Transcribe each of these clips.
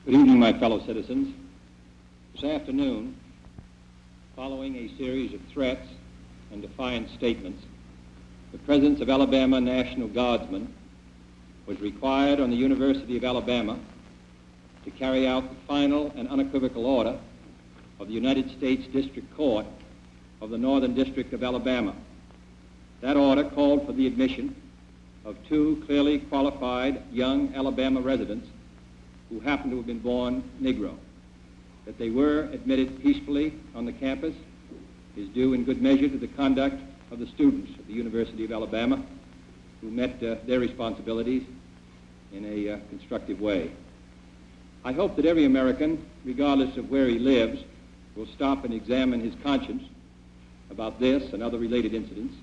Good evening, my fellow citizens. This afternoon, following a series of threats and defiant statements, the presence of Alabama National Guardsmen was required on the University of Alabama to carry out the final and unequivocal order of the United States District Court of the Northern District of Alabama. That order called for the admission of two clearly qualified young Alabama residents who happened to have been born Negro. That they were admitted peacefully on the campus is due in good measure to the conduct of the students of the University of Alabama who met their responsibilities in a constructive way. I hope that every American, regardless of where he lives, will stop and examine his conscience about this and other related incidents.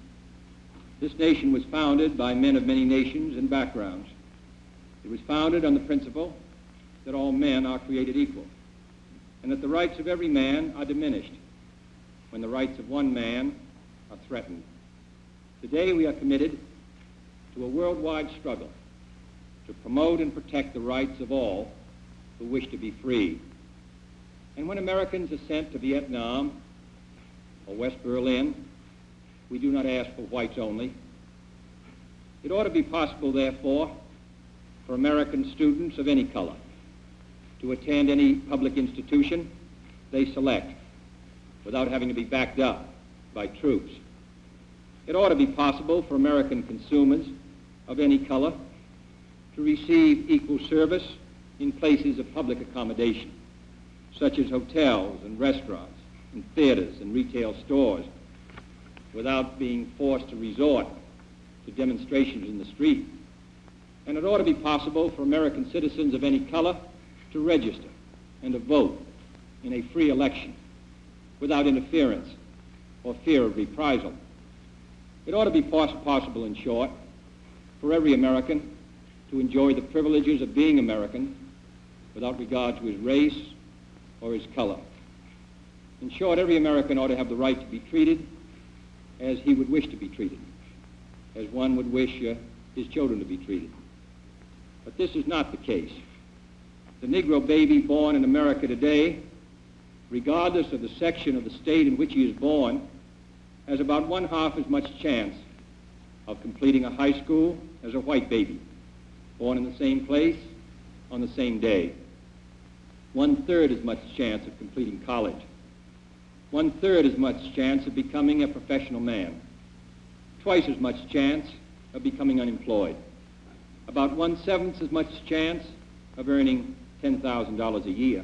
This nation was founded by men of many nations and backgrounds. It was founded on the principle that all men are created equal, and that the rights of every man are diminished when the rights of one man are threatened. Today we are committed to a worldwide struggle to promote and protect the rights of all who wish to be free. And when Americans are sent to Vietnam or West Berlin, we do not ask for whites only. It ought to be possible, therefore, for American students of any color to attend any public institution they select without having to be backed up by troops. It ought to be possible for American consumers of any color to receive equal service in places of public accommodation, such as hotels and restaurants and theaters and retail stores, without being forced to resort to demonstrations in the street. And it ought to be possible for American citizens of any color to register and to vote in a free election without interference or fear of reprisal. It ought to be possible, in short, for every American to enjoy the privileges of being American without regard to his race or his color. In short, every American ought to have the right to be treated as he would wish to be treated, as one would wish his children to be treated. But this is not the case. The Negro baby born in America today, regardless of the section of the state in which he is born, has about one-half as much chance of completing a high school as a white baby, born in the same place on the same day. One-third as much chance of completing college. One-third as much chance of becoming a professional man. Twice as much chance of becoming unemployed. About 1/7 as much chance of earning $10,000 a year.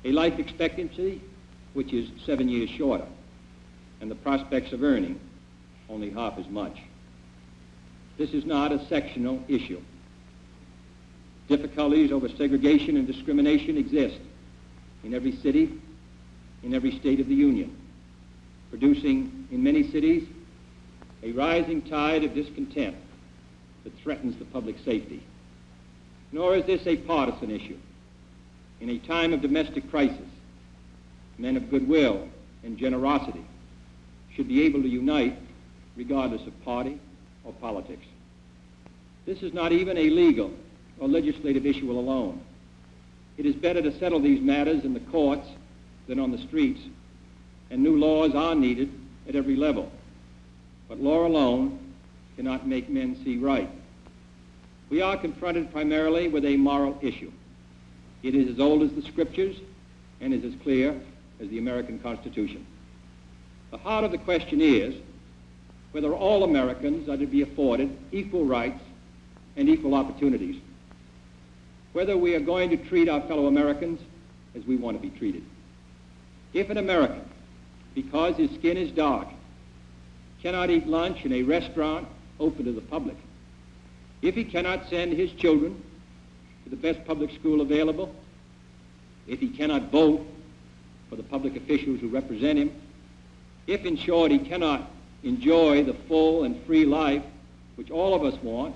A life expectancy which is 7 years shorter, and the prospects of earning only half as much. This is not a sectional issue. Difficulties over segregation and discrimination exist in every city, in every state of the Union, producing in many cities a rising tide of discontent that threatens the public safety. Nor is this a partisan issue. In a time of domestic crisis, men of goodwill and generosity should be able to unite regardless of party or politics. This is not even a legal or legislative issue alone. It is better to settle these matters in the courts than on the streets, and new laws are needed at every level. But law alone cannot make men see right. We are confronted primarily with a moral issue. It is as old as the Scriptures and is as clear as the American Constitution. The heart of the question is whether all Americans are to be afforded equal rights and equal opportunities, whether we are going to treat our fellow Americans as we want to be treated. If an American, because his skin is dark, cannot eat lunch in a restaurant open to the public, if he cannot send his children to the best public school available, if he cannot vote for the public officials who represent him, if, in short, he cannot enjoy the full and free life which all of us want,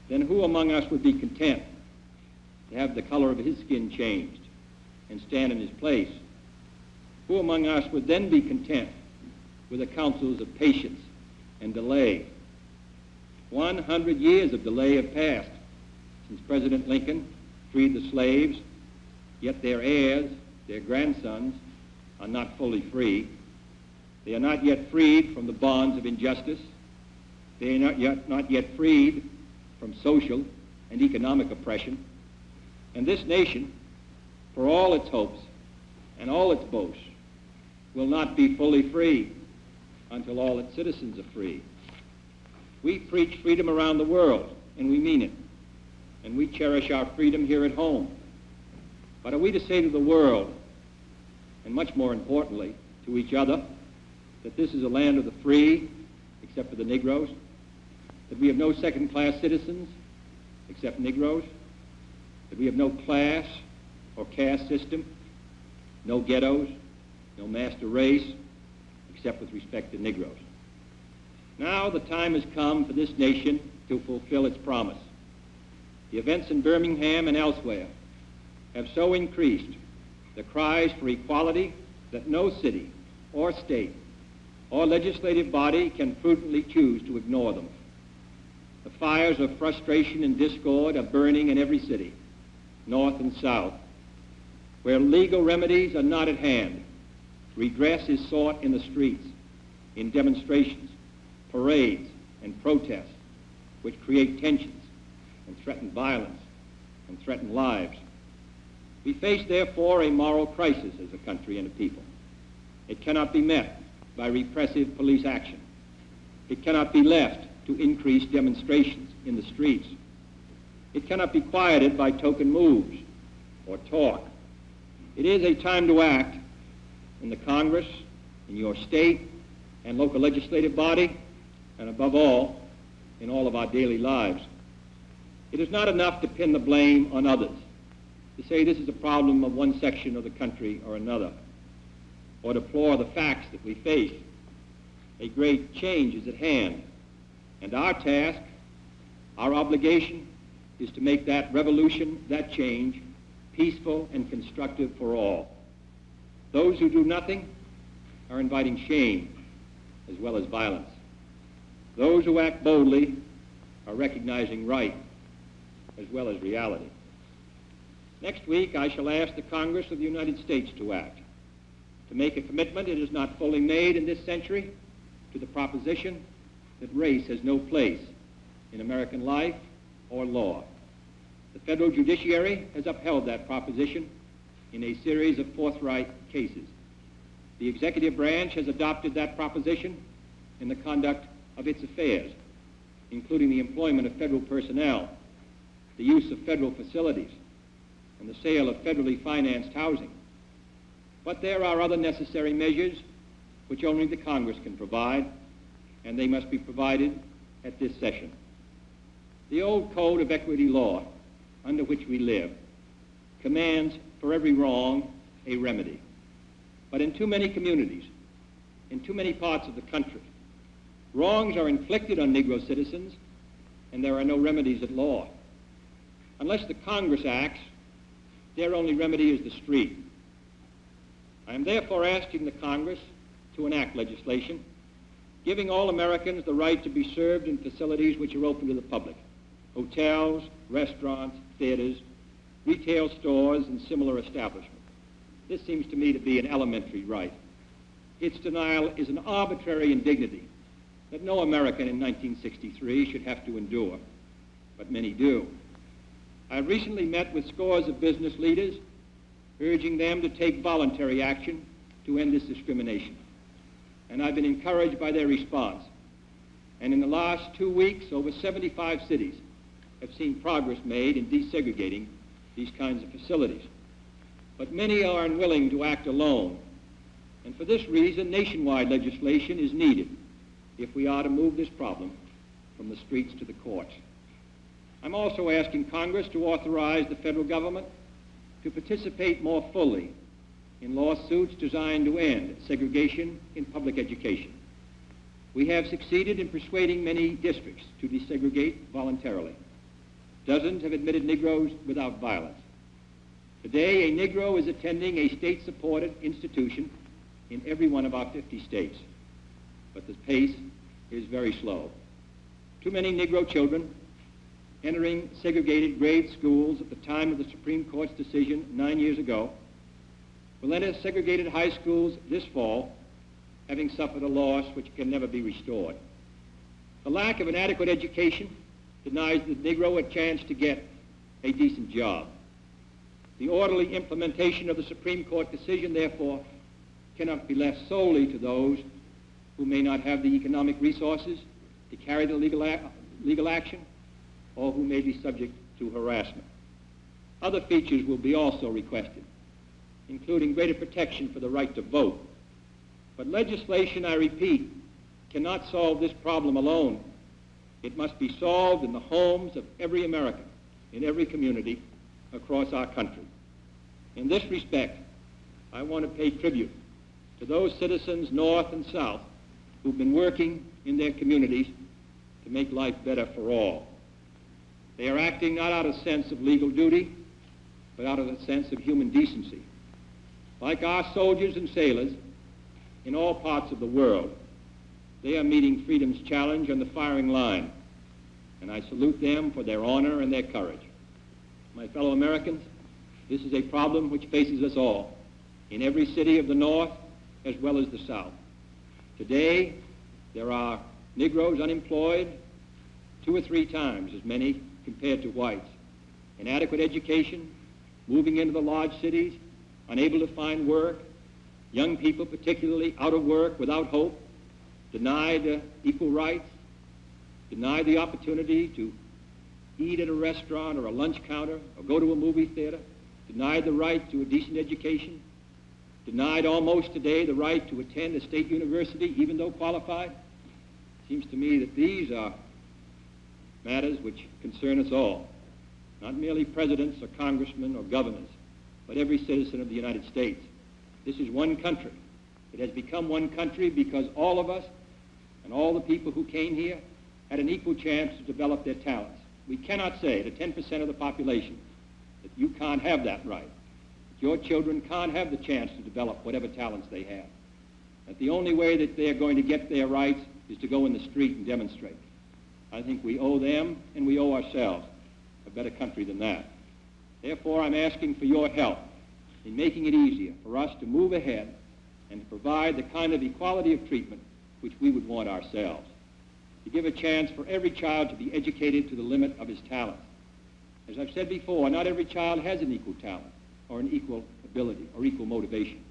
then who among us would be content to have the color of his skin changed and stand in his place? Who among us would then be content with the counsels of patience and delay? 100 years of delay have passed since President Lincoln freed the slaves, yet their heirs, their grandsons, are not fully free. They are not yet freed from the bonds of injustice. They are not yet freed from social and economic oppression. And this nation, for all its hopes and all its boasts, will not be fully free until all its citizens are free. We preach freedom around the world, and we mean it. And we cherish our freedom here at home. But are we to say to the world, and much more importantly, to each other, that this is a land of the free, except for the Negroes? That we have no second-class citizens, except Negroes? That we have no class or caste system, no ghettos, no master race, except with respect to Negroes? Now the time has come for this nation to fulfill its promise. The events in Birmingham and elsewhere have so increased the cries for equality that no city or state or legislative body can prudently choose to ignore them. The fires of frustration and discord are burning in every city, north and south. Where legal remedies are not at hand, redress is sought in the streets, in demonstrations, parades, and protests, which create tensions and threaten violence and threaten lives. We face, therefore, a moral crisis as a country and a people. It cannot be met by repressive police action. It cannot be left to increase demonstrations in the streets. It cannot be quieted by token moves or talk. It is a time to act in the Congress, in your state and local legislative body, and above all, in all of our daily lives. It is not enough to pin the blame on others, to say this is a problem of one section of the country or another, or deplore the facts that we face. A great change is at hand, and our task, our obligation, is to make that revolution, that change, peaceful and constructive for all. Those who do nothing are inviting shame as well as violence. Those who act boldly are recognizing right as well as reality. Next week, I shall ask the Congress of the United States to act, to make a commitment it is not fully made in this century to the proposition that race has no place in American life or law. The federal judiciary has upheld that proposition in a series of forthright cases. The executive branch has adopted that proposition in the conduct of its affairs, including the employment of federal personnel, the use of federal facilities, and the sale of federally financed housing. But there are other necessary measures which only the Congress can provide, and they must be provided at this session. The old code of equity law under which we live commands for every wrong a remedy. But in too many communities, in too many parts of the country, wrongs are inflicted on Negro citizens, and there are no remedies at law. Unless the Congress acts, their only remedy is the street. I am therefore asking the Congress to enact legislation giving all Americans the right to be served in facilities which are open to the public: hotels, restaurants, theaters, retail stores, and similar establishments. This seems to me to be an elementary right. Its denial is an arbitrary indignity that no American in 1963 should have to endure, but many do. I recently met with scores of business leaders, urging them to take voluntary action to end this discrimination. And I've been encouraged by their response. And in the last 2 weeks, over 75 cities have seen progress made in desegregating these kinds of facilities. But many are unwilling to act alone. And for this reason, nationwide legislation is needed if we are to move this problem from the streets to the courts. I'm also asking Congress to authorize the federal government to participate more fully in lawsuits designed to end segregation in public education. We have succeeded in persuading many districts to desegregate voluntarily. Dozens have admitted Negroes without violence. Today, a Negro is attending a state-supported institution in every one of our 50 states. But the pace is very slow. Too many Negro children entering segregated grade schools at the time of the Supreme Court's decision 9 years ago will enter segregated high schools this fall, having suffered a loss which can never be restored. The lack of an adequate education denies the Negro a chance to get a decent job. The orderly implementation of the Supreme Court decision, therefore, cannot be left solely to those who may not have the economic resources to carry the legal action or who may be subject to harassment. Other features will be also requested, including greater protection for the right to vote. But legislation, I repeat, cannot solve this problem alone. It must be solved in the homes of every American, in every community across our country. In this respect, I want to pay tribute to those citizens, North and South, who've been working in their communities to make life better for all. They are acting not out of a sense of legal duty, but out of a sense of human decency. Like our soldiers and sailors in all parts of the world, they are meeting freedom's challenge on the firing line, and I salute them for their honor and their courage. My fellow Americans, this is a problem which faces us all, in every city of the North as well as the South. Today, there are Negroes unemployed 2 or 3 times as many compared to whites. Inadequate education, moving into the large cities, unable to find work, young people particularly out of work, without hope, denied equal rights, denied the opportunity to eat at a restaurant or a lunch counter or go to a movie theater, denied the right to a decent education, denied almost today the right to attend a state university even though qualified. It seems to me that these are matters which concern us all, not merely presidents or congressmen or governors, but every citizen of the United States. This is one country. It has become one country because all of us and all the people who came here had an equal chance to develop their talents. We cannot say to 10% of the population that you can't have that right, that your children can't have the chance to develop whatever talents they have, that the only way that they're going to get their rights is to go in the street and demonstrate. I think we owe them and we owe ourselves a better country than that. Therefore, I'm asking for your help in making it easier for us to move ahead and to provide the kind of equality of treatment which we would want ourselves, to give a chance for every child to be educated to the limit of his talent. As I've said before, not every child has an equal talent or an equal ability or equal motivation,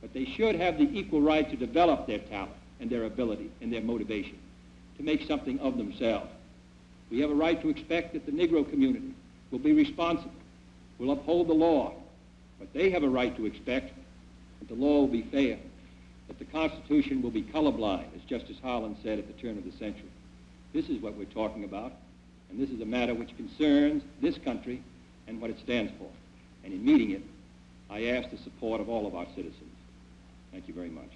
but they should have the equal right to develop their talent and their ability and their motivation to make something of themselves. We have a right to expect that the Negro community will be responsible, will uphold the law, but they have a right to expect that the law will be fair, that the Constitution will be colorblind, as Justice Harlan said at the turn of the century. This is what we're talking about, and this is a matter which concerns this country and what it stands for. And in meeting it, I ask the support of all of our citizens. Thank you very much.